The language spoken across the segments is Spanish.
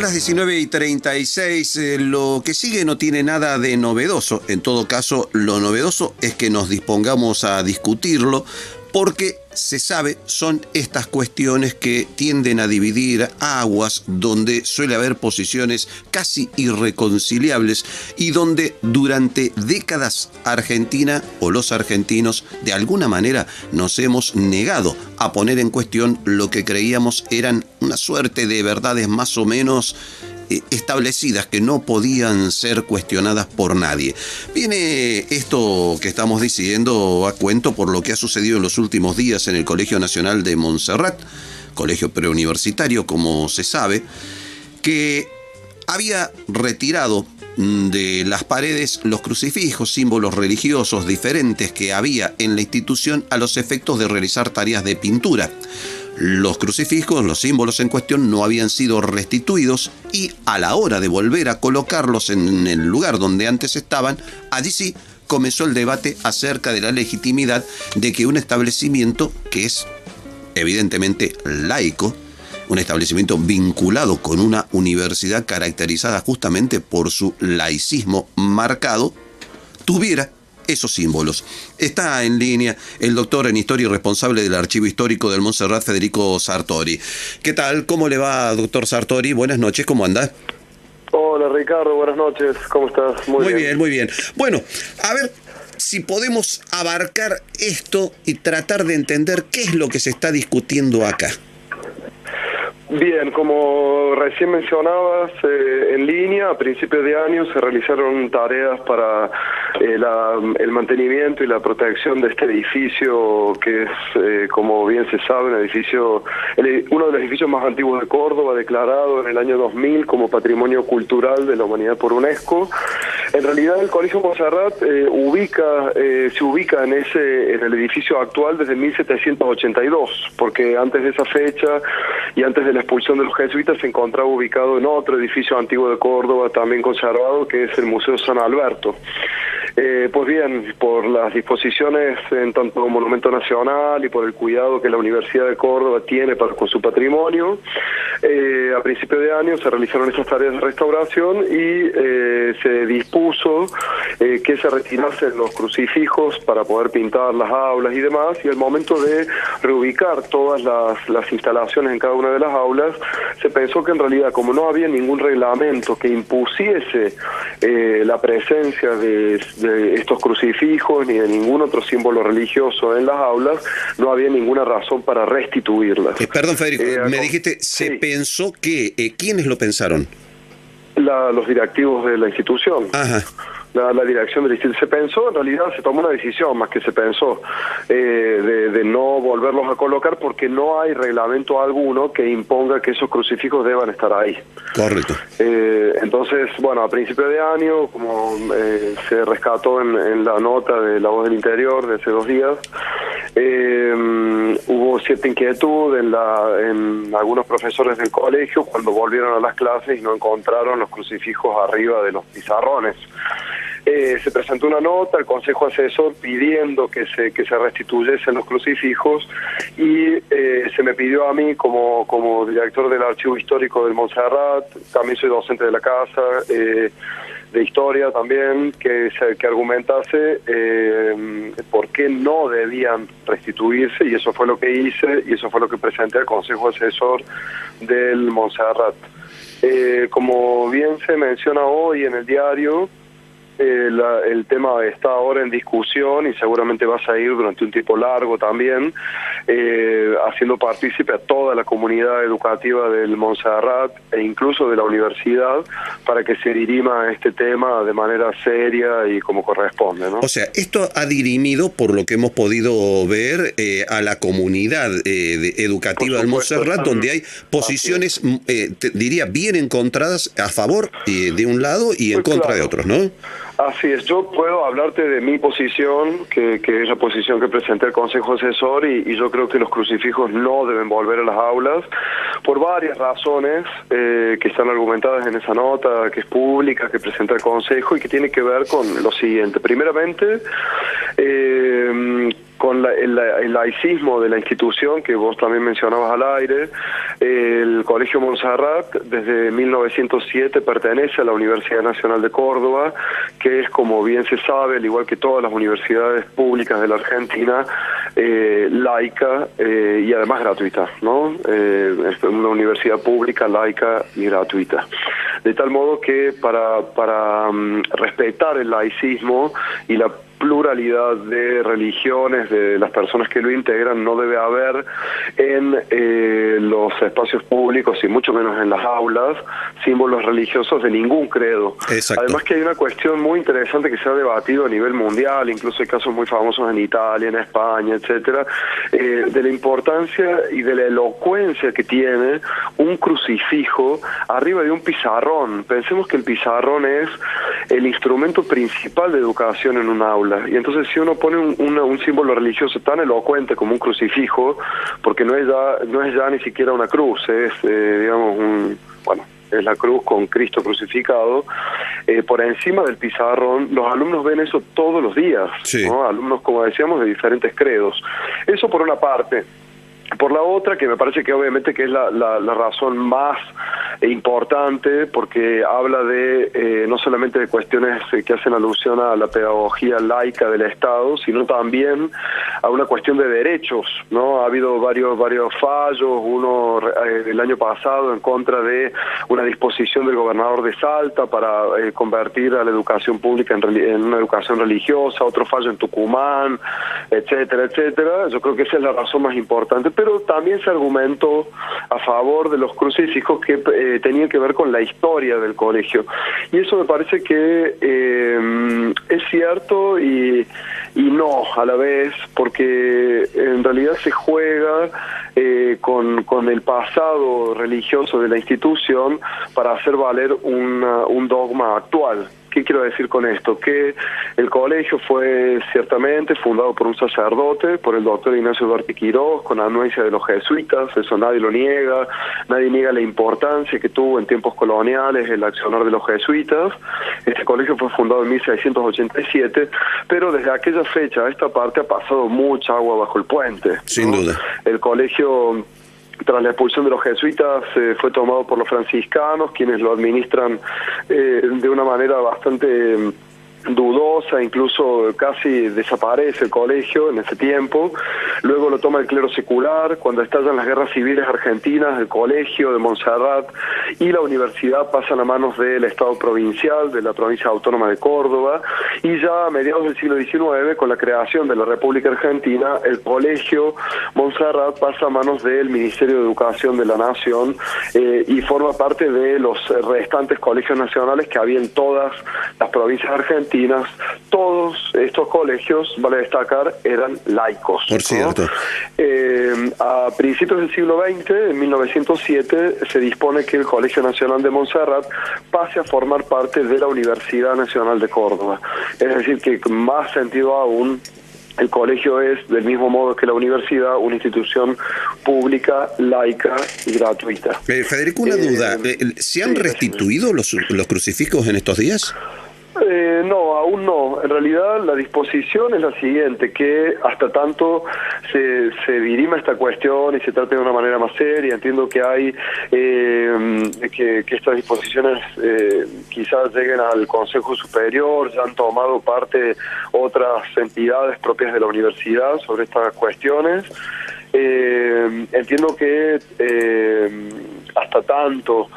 las 19:36, lo que sigue no tiene nada de novedoso. En todo caso, lo novedoso es que nos dispongamos a discutirlo, porque se sabe, son estas cuestiones que tienden a dividir aguas, donde suele haber posiciones casi irreconciliables y donde durante décadas Argentina o los argentinos de alguna manera nos hemos negado a poner en cuestión lo que creíamos eran una suerte de verdades más o menos establecidas, que no podían ser cuestionadas por nadie. Viene esto que estamos diciendo a cuento por lo que ha sucedido en los últimos días en el Colegio Nacional de Montserrat, colegio preuniversitario, como se sabe, que había retirado de las paredes los crucifijos, símbolos religiosos diferentes que había en la institución a los efectos de realizar tareas de pintura. Los crucifijos, los símbolos en cuestión, no habían sido restituidos y a la hora de volver a colocarlos en el lugar donde antes estaban, allí sí comenzó el debate acerca de la legitimidad de que un establecimiento que es evidentemente laico, un establecimiento vinculado con una universidad caracterizada justamente por su laicismo marcado, tuviera esos símbolos. Está en línea el doctor en Historia y responsable del Archivo Histórico del Montserrat, Federico Sartori. ¿Qué tal? ¿Cómo le va, doctor Sartori? Buenas noches, ¿cómo anda? Hola, Ricardo, buenas noches, ¿cómo estás? Muy bien, muy bien. Bueno, a ver si podemos abarcar esto y tratar de entender qué es lo que se está discutiendo acá. Bien, como recién mencionabas, en línea, a principios de año se realizaron tareas para el mantenimiento y la protección de este edificio, que es, como bien se sabe, uno de los edificios más antiguos de Córdoba, declarado en el año 2000 como Patrimonio Cultural de la Humanidad por UNESCO. En realidad, el Colegio Montserrat se ubica en el edificio actual desde 1782, porque antes de esa fecha y antes de la expulsión de los jesuitas se encontraba ubicado en otro edificio antiguo de Córdoba, también conservado, que es el Museo San Alberto. Pues bien, por las disposiciones en tanto monumento nacional y por el cuidado que la Universidad de Córdoba tiene con su patrimonio, a principio de año se realizaron estas tareas de restauración y se dispuso que se retirasen los crucifijos para poder pintar las aulas y demás, y al momento de reubicar todas las instalaciones en cada una de las aulas, se pensó que en realidad, como no había ningún reglamento que impusiese la presencia de estos crucifijos ni de ningún otro símbolo religioso en las aulas, no había ninguna razón para restituirlas. Perdón, Federico, me dijiste, se sí. pensó que, ¿quiénes lo pensaron? Los directivos de la institución. Ajá. La dirección del instituto. Se pensó, en realidad se tomó una decisión, más que se pensó, de no volverlos a colocar, porque no hay reglamento alguno que imponga que esos crucifijos deban estar ahí. Correcto. Entonces, bueno, a principio de año, como se rescató en la nota de La Voz del Interior de hace 2 días, hubo cierta inquietud en algunos profesores del colegio cuando volvieron a las clases y no encontraron los crucifijos arriba de los pizarrones. Se presentó una nota al Consejo Asesor pidiendo que se restituyesen los crucifijos y se me pidió a mí como director del Archivo Histórico del Montserrat, también soy docente de la casa, de historia también, que argumentase por qué no debían restituirse, y eso fue lo que hice y eso fue lo que presenté al Consejo Asesor del Montserrat. Como bien se menciona hoy en el diario, el tema está ahora en discusión y seguramente va a seguir durante un tiempo largo también, haciendo partícipe a toda la comunidad educativa del Montserrat e incluso de la universidad, para que se dirima este tema de manera seria y como corresponde, ¿no? O sea, esto ha dirimido, por lo que hemos podido ver, a la comunidad educativa del Montserrat, donde hay posiciones, diría, bien encontradas a favor de un lado y en contra de otros, ¿no? Así es, yo puedo hablarte de mi posición, que es la posición que presenté al Consejo Asesor, y yo creo que los crucifijos no deben volver a las aulas, por varias razones que están argumentadas en esa nota, que es pública, que presenta el Consejo, y que tiene que ver con lo siguiente. Primeramente, con el laicismo de la institución que vos también mencionabas al aire. El Colegio Montserrat desde 1907 pertenece a la Universidad Nacional de Córdoba, que es, como bien se sabe, al igual que todas las universidades públicas de la Argentina, laica y además gratuita, ¿no? Es una universidad pública, laica y gratuita. De tal modo que para respetar el laicismo y la pluralidad de religiones de las personas que lo integran, no debe haber en los espacios públicos y mucho menos en las aulas símbolos religiosos de ningún credo. Exacto. Además que hay una cuestión muy interesante que se ha debatido a nivel mundial, incluso hay casos muy famosos en Italia, en España, etcétera, de la importancia y de la elocuencia que tiene un crucifijo arriba de un pizarrón. Pensemos que el pizarrón es el instrumento principal de educación en un aula. Y entonces si uno pone un símbolo religioso tan elocuente como un crucifijo, porque no es ya ni siquiera una cruz, es digamos es la cruz con Cristo crucificado, por encima del pizarrón, los alumnos ven eso todos los días, sí, ¿no? Alumnos, como decíamos, de diferentes credos. Eso por una parte. Por la otra, que me parece que obviamente que es la razón más importante, porque habla de no solamente de cuestiones que hacen alusión a la pedagogía laica del Estado, sino también a una cuestión de derechos, ¿no? Ha habido varios fallos, uno el año pasado en contra de una disposición del gobernador de Salta para convertir a la educación pública en una educación religiosa, otro fallo en Tucumán, etcétera, etcétera. Yo creo que esa es la razón más importante, pero también se argumentó a favor de los crucifijos que tenían que ver con la historia del colegio. Y eso me parece que es cierto y no a la vez, porque en realidad se juega con el pasado religioso de la institución para hacer valer un dogma actual. ¿Qué quiero decir con esto? Que el colegio fue ciertamente fundado por un sacerdote, por el doctor Ignacio Duarte Quirós, con anuencia de los jesuitas, eso nadie lo niega, nadie niega la importancia que tuvo en tiempos coloniales el accionar de los jesuitas. Este colegio fue fundado en 1687, pero desde aquella fecha a esta parte ha pasado mucha agua bajo el puente, sin duda. El colegio, tras la expulsión de los jesuitas, fue tomado por los franciscanos, quienes lo administran de una manera bastante dudosa, incluso casi desaparece el colegio en ese tiempo. Luego lo toma el clero secular. Cuando estallan las guerras civiles argentinas, el colegio de Montserrat y la universidad pasan a manos del Estado provincial, de la provincia autónoma de Córdoba, y ya a mediados del siglo XIX, con la creación de la República Argentina, el colegio Montserrat pasa a manos del Ministerio de Educación de la Nación y forma parte de los restantes colegios nacionales que había en todas las provincias argentinas. Todos estos colegios, vale destacar, eran laicos. Por cierto. A principios del siglo XX, en 1907, se dispone que el Colegio Nacional de Montserrat pase a formar parte de la Universidad Nacional de Córdoba. Es decir, que más sentido aún, el colegio es, del mismo modo que la universidad, una institución pública, laica y gratuita. Federico, una duda. ¿Se han restituido los crucifijos en estos días? No, aún no. En realidad la disposición es la siguiente, que hasta tanto se dirima esta cuestión y se trate de una manera más seria. Entiendo que hay que estas disposiciones quizás lleguen al Consejo Superior, ya han tomado parte otras entidades propias de la universidad sobre estas cuestiones. Entiendo que hasta tanto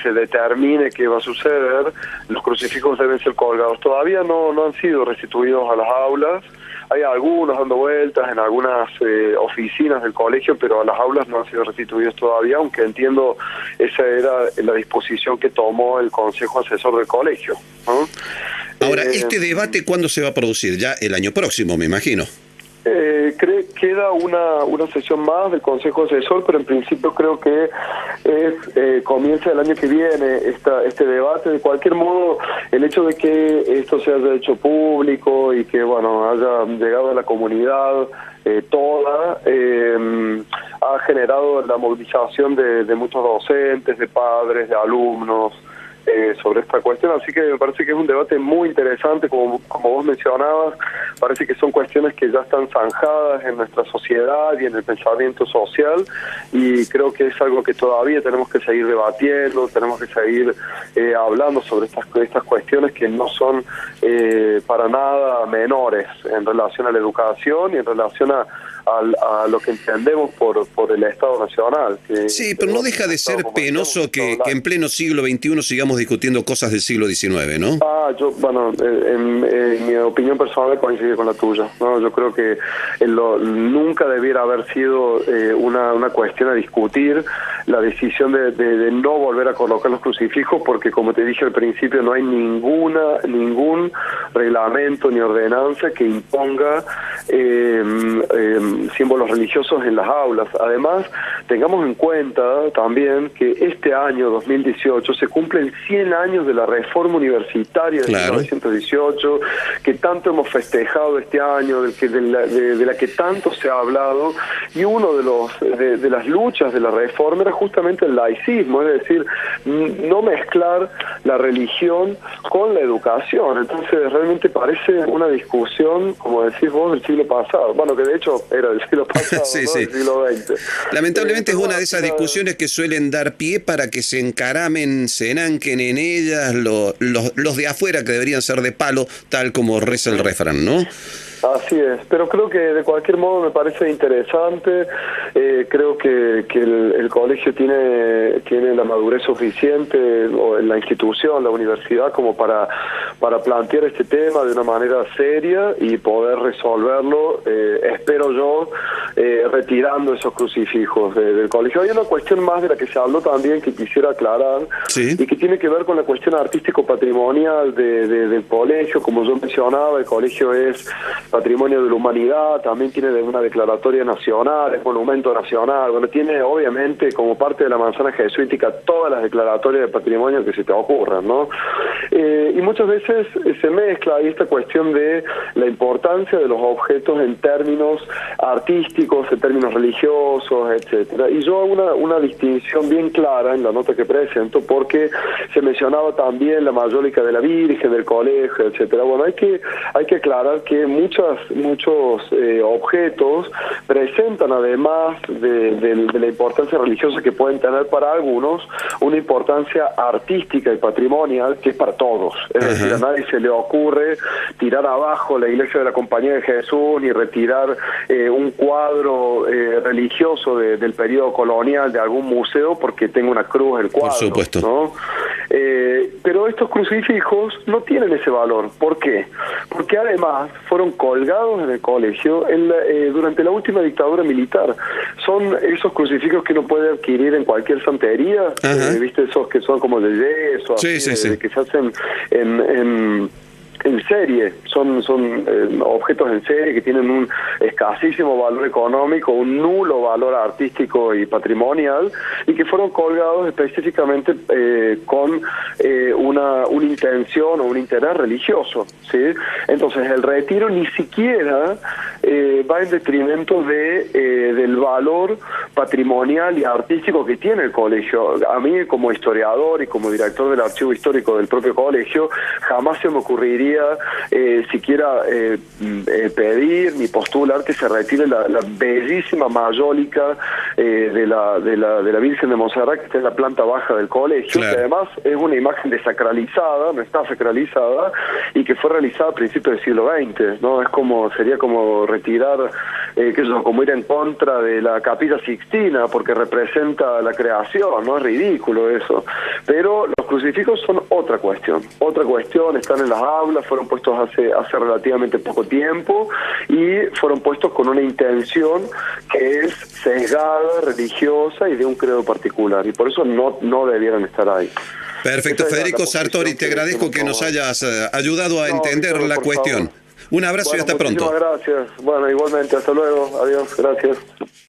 se determine qué va a suceder, los crucifijos deben ser colgados. Todavía no han sido restituidos a las aulas. Hay algunos dando vueltas en algunas oficinas del colegio, pero a las aulas no han sido restituidos todavía, aunque entiendo esa era la disposición que tomó el Consejo Asesor del colegio, ¿no? Ahora, ¿este debate cuándo se va a producir? Ya el año próximo, me imagino. Queda una sesión más del Consejo Asesor, pero en principio creo que comienza el año que viene este debate. De cualquier modo, el hecho de que esto se haya hecho público y que haya llegado a la comunidad toda, ha generado la movilización de muchos docentes, de padres, de alumnos, sobre esta cuestión, así que me parece que es un debate muy interesante, como vos mencionabas. Parece que son cuestiones que ya están zanjadas en nuestra sociedad y en el pensamiento social, y creo que es algo que todavía tenemos que seguir debatiendo, tenemos que seguir hablando sobre estas cuestiones que no son para nada menores en relación a la educación y en relación a lo que entendemos por el Estado Nacional. Sí, pero no deja de ser penoso que en pleno siglo XXI sigamos discutiendo cosas del siglo XIX, ¿no? En mi opinión personal coincide con la tuya, ¿no? Yo creo que nunca debiera haber sido una cuestión a discutir la decisión de no volver a colocar los crucifijos, porque como te dije al principio, no hay ningún reglamento ni ordenanza que imponga símbolos religiosos en las aulas. Además, tengamos en cuenta también que este año 2018 se cumplen 100 años de la reforma universitaria de 1918, que tanto hemos festejado este año, de la que tanto se ha hablado, y uno de las luchas de la reforma era justamente el laicismo, es decir, no mezclar la religión con la educación. Entonces realmente parece una discusión, como decís vos, del siglo pasado, bueno, que de hecho era del siglo pasado, sí, ¿no? sí. Del siglo XX. Lamentablemente es una de esas discusiones que suelen dar pie para que se encaramen, se enanquen en ellas los de afuera, que deberían ser de palo, tal como reza el refrán, ¿no? Así es, pero creo que de cualquier modo me parece interesante. Creo que el colegio tiene la madurez suficiente, o la institución, la universidad, como para plantear este tema de una manera seria y poder resolverlo, espero yo, retirando esos crucifijos del colegio. Hay una cuestión más de la que se habló también que quisiera aclarar, y que tiene que ver con la cuestión artístico-patrimonial del colegio. Como yo mencionaba, el colegio es Patrimonio de la Humanidad, también tiene una declaratoria nacional, es monumento nacional, bueno, tiene obviamente como parte de la manzana jesuítica todas las declaratorias de patrimonio que se te ocurran, ¿no? Y muchas veces se mezcla ahí esta cuestión de la importancia de los objetos en términos artísticos, en términos religiosos, etcétera. Y yo hago una distinción bien clara en la nota que presento, porque se mencionaba también la mayólica de la Virgen, del colegio, etcétera. Bueno, hay que aclarar que muchos objetos presentan, además de la importancia religiosa que pueden tener para algunos, una importancia artística y patrimonial que es para todos. Es decir, a nadie se le ocurre tirar abajo la iglesia de la Compañía de Jesús, ni retirar un cuadro religioso del periodo colonial de algún museo porque tenga una cruz el cuadro. Por supuesto. ¿No? Pero estos crucifijos no tienen ese valor. ¿Por qué? Porque además fueron colgados en el colegio durante la última dictadura militar. Son esos crucifijos que uno puede adquirir en cualquier santería, ¿viste? Esos que son como de yeso, que se hacen en serie, son objetos en serie que tienen un escasísimo valor económico, un nulo valor artístico y patrimonial, y que fueron colgados específicamente con una intención o un interés religioso, ¿sí? Entonces el retiro ni siquiera va en detrimento del valor patrimonial y artístico que tiene el colegio. A mí, como historiador y como director del archivo histórico del propio colegio, jamás se me ocurriría siquiera pedir ni postular que se retire la bellísima mayólica de la Virgen de Montserrat, que está en la planta baja del colegio, que además es una imagen desacralizada, no está sacralizada, y que fue realizada a principios del siglo XX, ¿no? Sería como retirar, como ir en contra de la Capilla Sixtina, porque representa la creación, ¿no? Es ridículo eso. Pero los crucifijos son otra cuestión, están en las aulas, fueron puestos hace relativamente poco tiempo, y fueron puestos con una intención que es sesgada, religiosa y de un credo particular, y por eso no debieran estar ahí. Perfecto, Federico Sartori, te agradezco que nos hayas ayudado a entender la cuestión. Un abrazo y hasta pronto. Muchísimas gracias. Bueno, igualmente, hasta luego. Adiós, gracias.